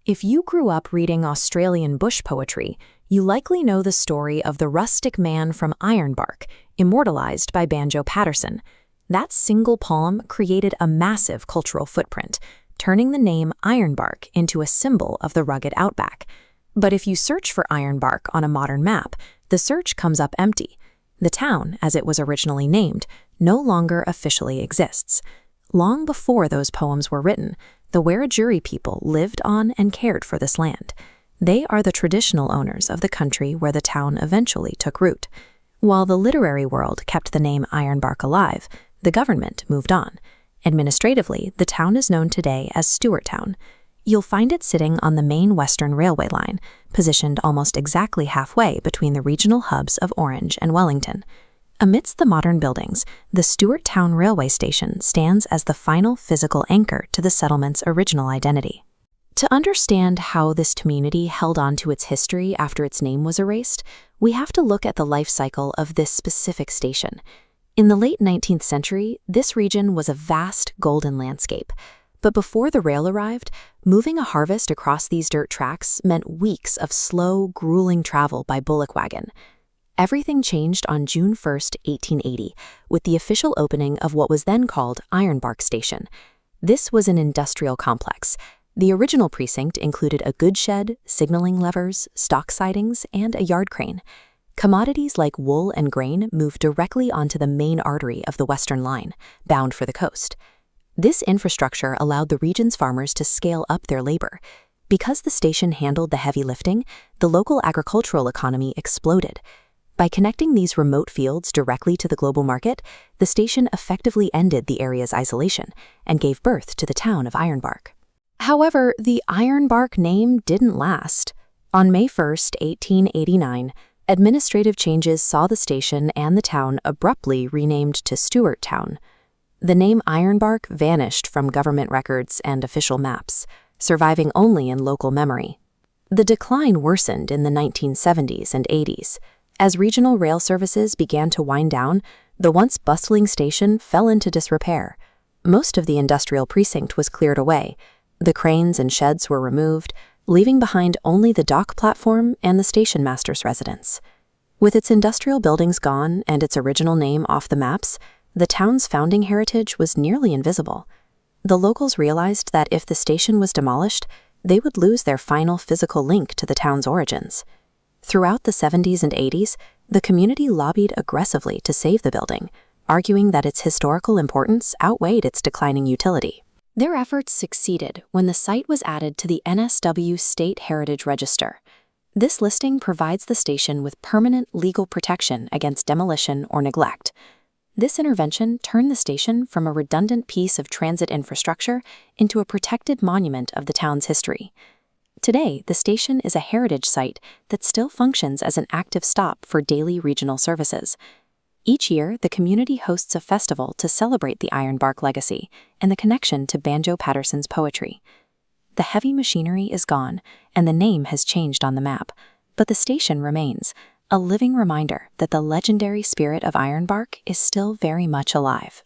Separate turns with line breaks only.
If you grew up reading Australian bush poetry, you likely know the story of the rustic man from Ironbark, immortalized by Banjo Paterson. That single poem created a massive cultural footprint, turning the name Ironbark into a symbol of the rugged outback. But if you search for Ironbark on a modern map, the search comes up empty. The town, as it was originally named, no longer officially exists. Long before those poems were written, the Wiradjuri people lived on and cared for this land. They are the traditional owners of the country where the town eventually took root. While the literary world kept the name Ironbark alive, the government moved on. Administratively, the town is known today as Stuart Town. You'll find it sitting on the main Western Railway line, positioned almost exactly halfway between the regional hubs of Orange and Wellington. Amidst the modern buildings, the Stuart Town Railway Station stands as the final physical anchor to the settlement's original identity. To understand how this community held on to its history after its name was erased, we have to look at the life cycle of this specific station. In the late 19th century, this region was a vast golden landscape. But before the rail arrived, moving a harvest across these dirt tracks meant weeks of slow, grueling travel by bullock wagon. Everything changed on June 1, 1880, with the official opening of what was then called Ironbark Station. This was an industrial complex. The original precinct included a goods shed, signaling levers, stock sidings, and a yard crane. Commodities like wool and grain moved directly onto the main artery of the Western Line, bound for the coast. This infrastructure allowed the region's farmers to scale up their labor. Because the station handled the heavy lifting, the local agricultural economy exploded. By connecting these remote fields directly to the global market, the station effectively ended the area's isolation and gave birth to the town of Ironbark. However, the Ironbark name didn't last. On May 1, 1889, administrative changes saw the station and the town abruptly renamed to Stuart Town. The name Ironbark vanished from government records and official maps, surviving only in local memory. The decline worsened in the 1970s and 80s. As regional rail services began to wind down, the once bustling station fell into disrepair. Most of the industrial precinct was cleared away. The cranes and sheds were removed, leaving behind only the dock platform and the station master's residence. With its industrial buildings gone and its original name off the maps, the town's founding heritage was nearly invisible. The locals realized that if the station was demolished, they would lose their final physical link to the town's origins. Throughout the 70s and 80s, the community lobbied aggressively to save the building, arguing that its historical importance outweighed its declining utility. Their efforts succeeded when the site was added to the NSW State Heritage Register. This listing provides the station with permanent legal protection against demolition or neglect. This intervention turned the station from a redundant piece of transit infrastructure into a protected monument of the town's history. Today, the station is a heritage site that still functions as an active stop for daily regional services. Each year, the community hosts a festival to celebrate the Ironbark legacy and the connection to Banjo Paterson's poetry. The heavy machinery is gone, and the name has changed on the map, but the station remains, a living reminder that the legendary spirit of Ironbark is still very much alive.